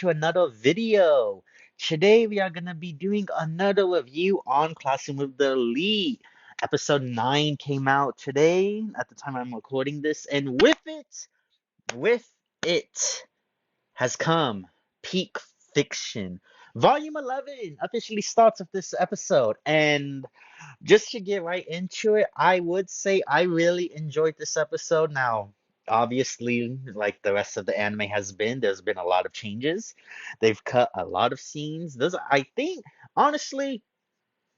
to another video. Today we are gonna be doing another review on Classroom with the Elite. Episode 9 came out today at the time I'm recording this, and with it has come Peak Fiction. Volume 11 officially starts with this episode, and just to get right into it, I would say I really enjoyed this episode. Now, obviously, like the rest of the anime has been, there's been a lot of changes. They've cut a lot of scenes. I think, honestly,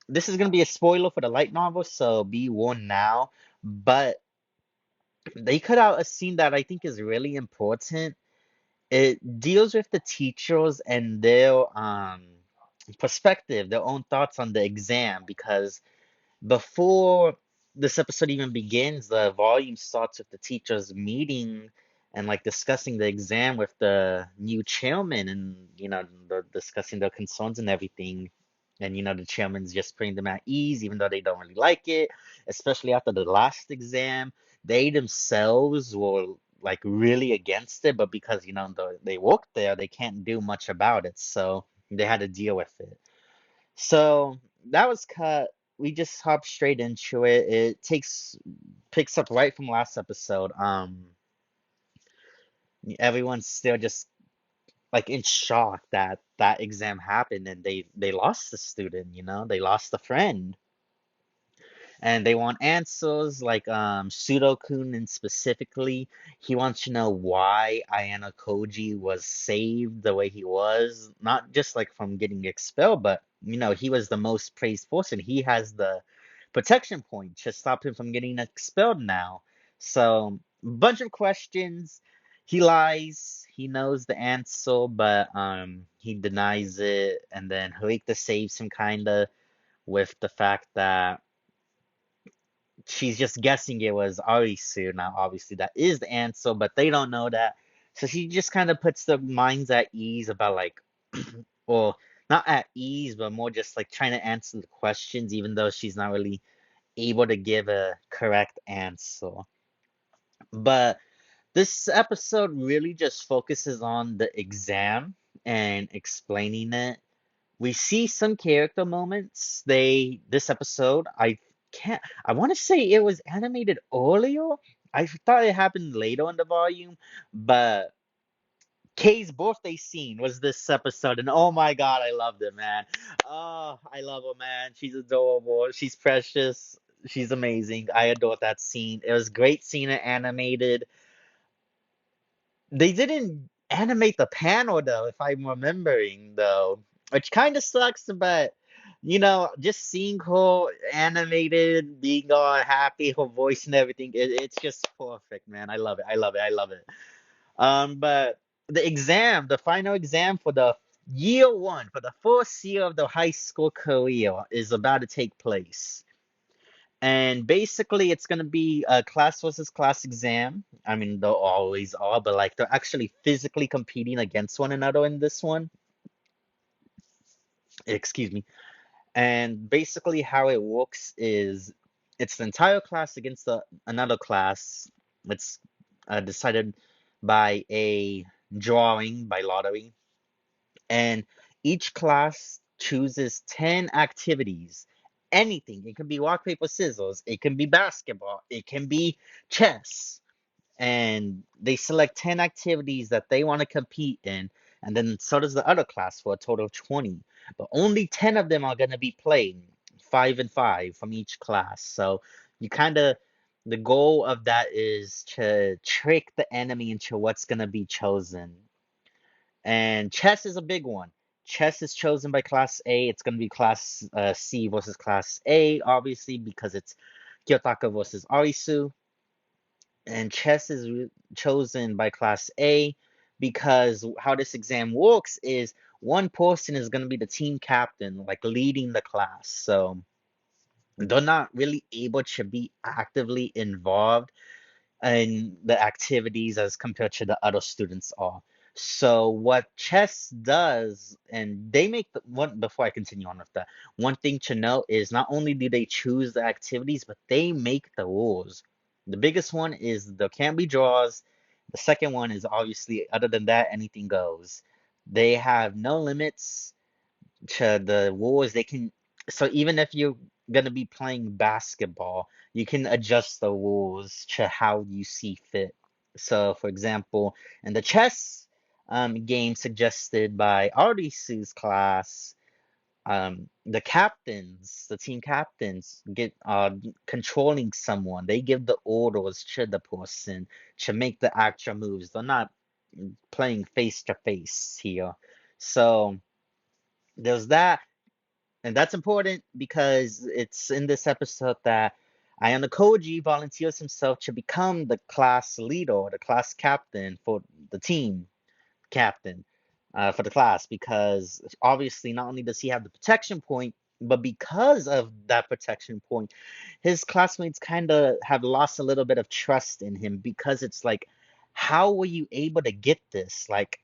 this is gonna be a spoiler for the light novel, so be warned now. But they cut out a scene that I think is really important. It deals with the teachers and their perspective, their own thoughts on the exam, because before this episode even begins, the volume starts with the teachers meeting and like discussing the exam with the new chairman, and discussing their concerns and everything. And the chairman's just putting them at ease, even though they don't really like it, especially after the last exam. They themselves were like really against it, but because they work there, they can't do much about it, so they had to deal with it. So that was cut. We just hop straight into it. Picks up right from last episode. Everyone's still just like in shock that that exam happened, and they lost the student. They lost a friend, and they want answers. Like Sudo-kun, and specifically, he wants to know why Ayano Koji was saved the way he was, not just like from getting expelled, but he was the most praised person. He has the protection point to stop him from getting expelled now. So, bunch of questions. He lies. He knows the answer, but he denies it. And then Harika saves him kinda with the fact that she's just guessing it was Arisu. Now, obviously, that is the answer, but they don't know that. So she just kind of puts the minds at ease about like, well, not at ease, but more just like trying to answer the questions, even though she's not really able to give a correct answer. But this episode really just focuses on the exam and explaining it. We see some character moments. This episode, I want to say it was animated earlier. I thought it happened later in the volume, but Kay's birthday scene was this episode, and oh my God, I loved it, man. Oh, I love her, man. She's adorable. She's precious. She's amazing. I adore that scene. It was great seeing it animated. They didn't animate the panel though, if I'm remembering though, which kind of sucks, but just seeing her animated, being all happy, her voice and everything, it's just perfect, man. I love it. I love it. I love it. But the final exam for the year one, for the first year of the high school career, is about to take place. And basically, it's going to be a class versus class exam. I mean, they always are, but like they're actually physically competing against one another in this one. Excuse me. And basically, how it works is it's the entire class against another class. It's decided by a drawing by lottery. And each class chooses 10 activities. Anything. It can be rock, paper, scissors. It can be basketball. It can be chess. And they select 10 activities that they want to compete in. And then so does the other class for a total of 20. But only 10 of them are going to be played, 5 and 5 from each class. So the goal of that is to trick the enemy into what's going to be chosen. And chess is a big one. Chess is chosen by Class A. It's going to be Class C versus Class A, obviously, because it's Kiyotaka versus Arisu. And chess is chosen by Class A because how this exam works is one person is going to be the team captain, like leading the class. So they're not really able to be actively involved in the activities as compared to the other students are. So what chess does, and they make the one before I continue on with that, one thing to note is not only do they choose the activities, but they make the rules. The biggest one is there can't be draws. The second one is obviously, other than that, anything goes. They have no limits to the rules. They can, so even if you're gonna be playing basketball, you can adjust the rules to how you see fit. So, for example, in the chess game suggested by Artisu's class, the captains, the team captains, get controlling someone. They give the orders to the person to make the actual moves. They're not playing face to face here. So there's that, and that's important because it's in this episode that Ayano Koji volunteers himself to become the class leader or the class captain for the team captain for the class, because obviously not only does he have the protection point, but because of that protection point, his classmates kind of have lost a little bit of trust in him, because it's like, how were you able to get this? Like,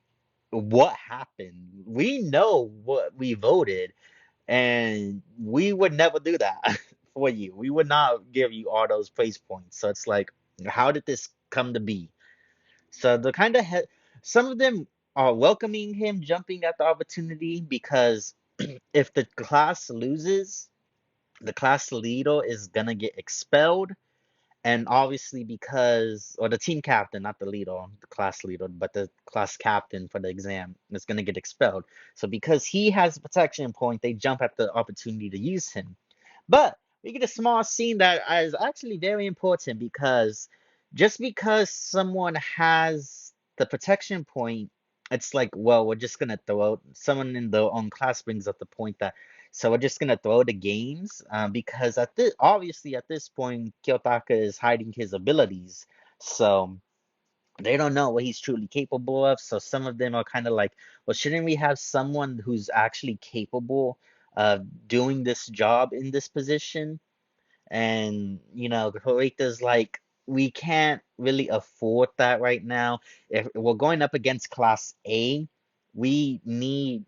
what happened? We know what we voted, and we would never do that for you. We would not give you all those praise points. So it's like, how did this come to be? So the kind of some of them are welcoming him, jumping at the opportunity, because if the class loses, the class leader is gonna get expelled. And obviously, because, or the team captain, not the leader, the class leader, but the class captain for the exam is gonna get expelled. So because he has a protection point, they jump at the opportunity to use him. But we get a small scene that is actually very important, because just because someone has the protection point, it's like, well, we're just gonna throw out, someone in the own class brings up the point that, so we're just gonna throw the games, because at this, obviously at this point, Kiyotaka is hiding his abilities, so they don't know what he's truly capable of. So some of them are kind of like, well, shouldn't we have someone who's actually capable of doing this job in this position? And, Horita's like, we can't really afford that right now. If we're going up against Class A, we need,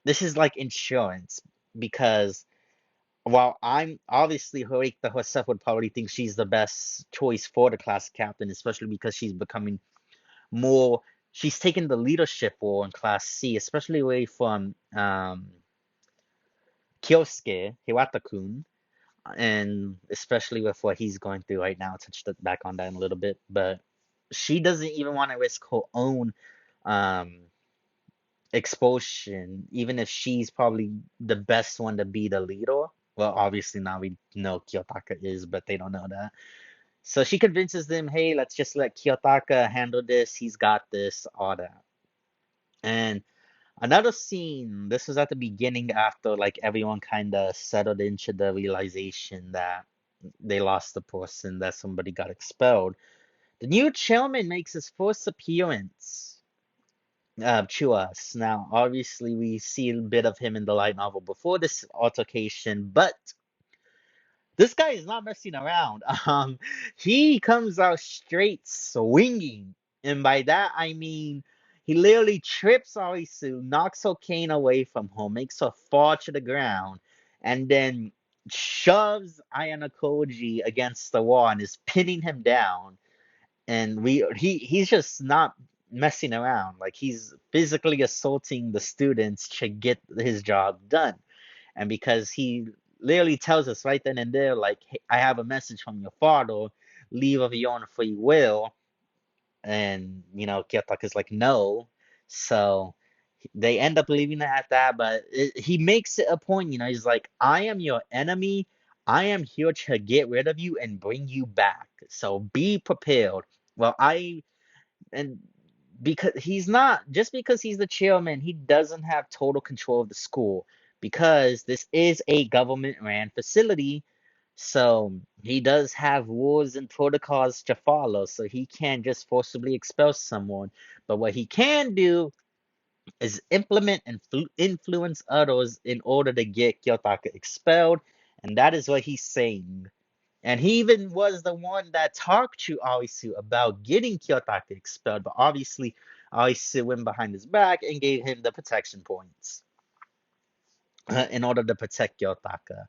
this is like insurance, because while I'm obviously Horita herself would probably think she's the best choice for the class captain, especially because she's becoming more, she's taken the leadership role in Class C, especially away from Kyosuke Hirata-kun, and especially with what he's going through right now. I'll touch back on that in a little bit, but she doesn't even want to risk her own um, expulsion, even if she's probably the best one to be the leader. Well, obviously now we know Kiyotaka is, but they don't know that. So she convinces them, hey, let's just let Kiyotaka handle this. He's got this, all that. And another scene, this was at the beginning after like everyone kind of settled into the realization that they lost the person, that somebody got expelled. The new chairman makes his first appearance to us. Now, obviously, we see a bit of him in the light novel before this altercation, but this guy is not messing around. He comes out straight swinging, and by that I mean he literally trips Arisu, knocks her cane away from her, makes her fall to the ground, and then shoves Ayana Koji against the wall and is pinning him down. And he's just not messing around. Like, he's physically assaulting the students to get his job done. And because he literally tells us right then and there, like, hey, I have a message from your father, leave of your own free will. And, Kiyotaka is like, no. So they end up leaving it at that. But he makes it a point, he's like, I am your enemy. I am here to get rid of you and bring you back. So be prepared. Well, and because he's not, just because he's the chairman, he doesn't have total control of the school, because this is a government ran facility. So he does have rules and protocols to follow, so he can't just forcibly expel someone. But what he can do is implement and influence others in order to get Kiyotaka expelled, and that is what he's saying. And he even was the one that talked to Arisu about getting Kiyotaka expelled, but obviously Arisu went behind his back and gave him the protection points in order to protect Kiyotaka.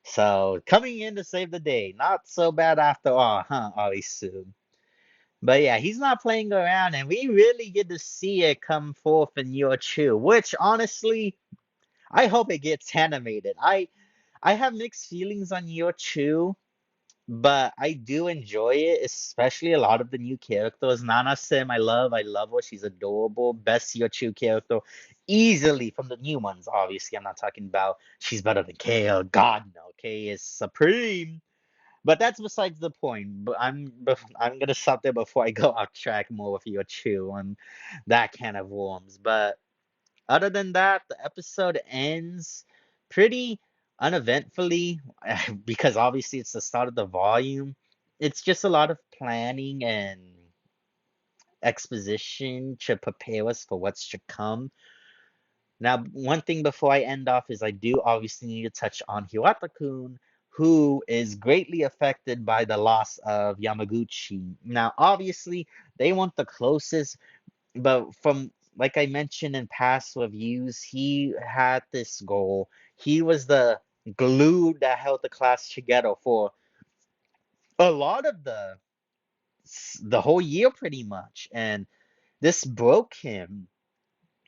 So coming in to save the day, not so bad after all, huh, Arisu? But yeah, he's not playing around, and we really get to see it come forth in Year Two, which honestly, I hope it gets animated. I have mixed feelings on Year Two, but I do enjoy it, especially a lot of the new characters. Nana Sim, I love her. She's adorable. Best Year Two character, easily from the new ones. Obviously, I'm not talking about she's better than Kale. God no, Kay is supreme. But that's besides the point. But I'm gonna stop there before I go off track more with your chew on that can of worms. But other than that, the episode ends pretty uneventfully because obviously it's the start of the volume. It's just a lot of planning and exposition to prepare us for what's to come. Now, one thing before I end off is I do obviously need to touch on Hirata-kun, who is greatly affected by the loss of Yamaguchi. Now, obviously, they want the closest, but from like I mentioned in past reviews, he had this goal. He was the glue that held the class together for a lot of the whole year pretty much, and this broke him.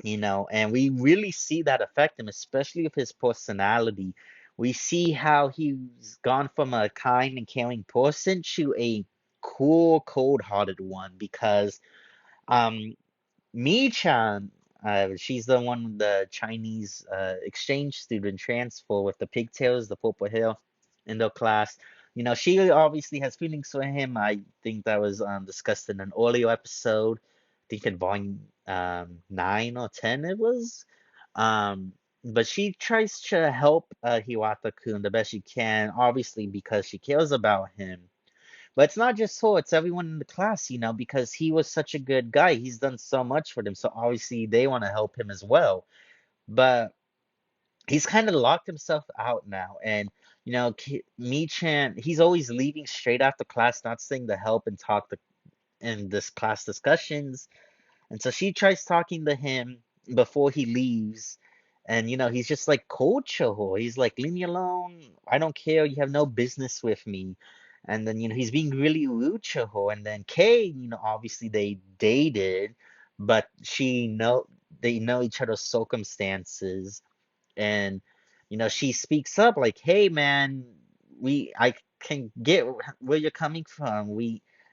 And we really see that affect him, especially with his personality. We see how he's gone from a kind and caring person to a cool, cold-hearted one because um Mi-chan, she's the one, the Chinese exchange student transfer with the pigtails, the purple hair in the class. She obviously has feelings for him. I think that was discussed in an earlier episode. I think in volume 9 or 10 it was. Um, but she tries to help Hiwata-kun the best she can, obviously because she cares about him. But it's not just her, it's everyone in the class, because he was such a good guy. He's done so much for them, so obviously they want to help him as well. But he's kind of locked himself out now. And, Mi-chan, he's always leaving straight after class, not staying to help and talk in this class discussions. And so she tries talking to him before he leaves. And, he's just like cold to her. He's like, leave me alone. I don't care. You have no business with me. And then, he's being really rude to her. And then Kay, obviously they dated, but they know each other's circumstances. And, she speaks up like, hey, man, I can get where you're coming from.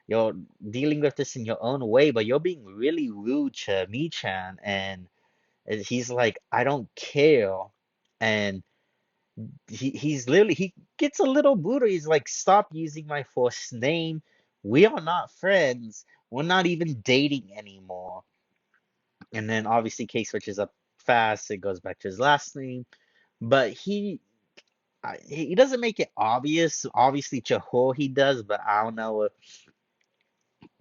You're dealing with this in your own way, but you're being really rude to Mi-chan. And he's like, I don't care. And he gets a little brutal. He's like, stop using my first name. We are not friends. We're not even dating anymore. And then obviously K switches up fast. It goes back to his last name. But he doesn't make it obvious. Obviously, Chihou he does, but I don't know if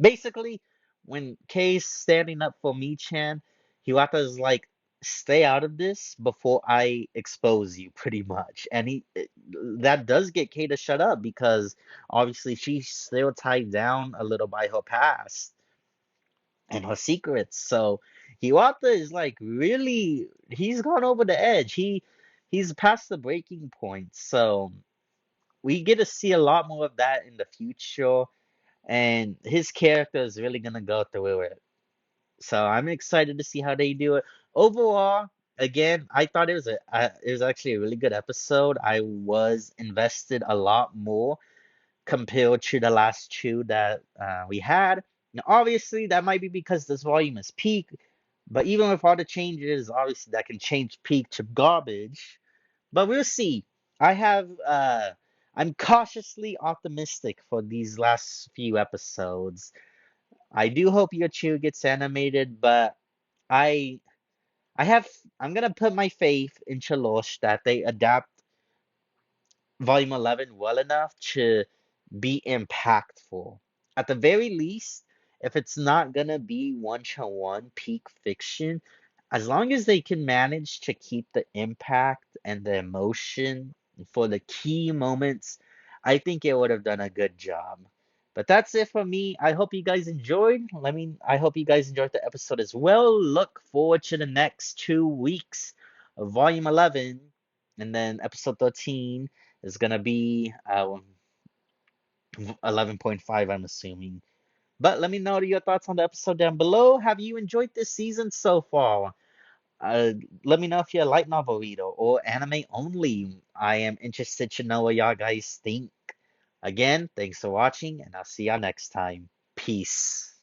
basically, when Kay's standing up for Mi-chan, Hiwata's like, stay out of this before I expose you, pretty much. And that does get Kay to shut up because obviously she's still tied down a little by her past and her secrets. So Hiwata is like really, he's gone over the edge. He's past the breaking point. So we get to see a lot more of that in the future, and his character is really gonna go through it. So I'm excited to see how they do it. Overall, again, I thought it was actually a really good episode. I was invested a lot more compared to the last two that we had. Now, obviously, that might be because this volume is peak, but even with all the changes, obviously that can change peak to garbage. But we'll see. I have I'm cautiously optimistic for these last few episodes. I do hope Yochu gets animated, but I I have I'm gonna put my faith in Chalosh that they adapt Volume 11 well enough to be impactful. At the very least, if it's not gonna be one-to-one peak fiction, as long as they can manage to keep the impact and the emotion for the key moments, I think it would have done a good job. But that's it for me. I hope you guys enjoyed. I hope you guys enjoyed the episode as well. Look forward to the next 2 weeks of Volume 11, and then episode 13 is gonna be 11.5, I'm assuming. But let me know your thoughts on the episode down below. Have you enjoyed this season so far? Uh, Let me know if you're a light novel reader or anime only. I am interested to know what y'all guys think. Again, thanks for watching, and I'll see y'all next time. Peace.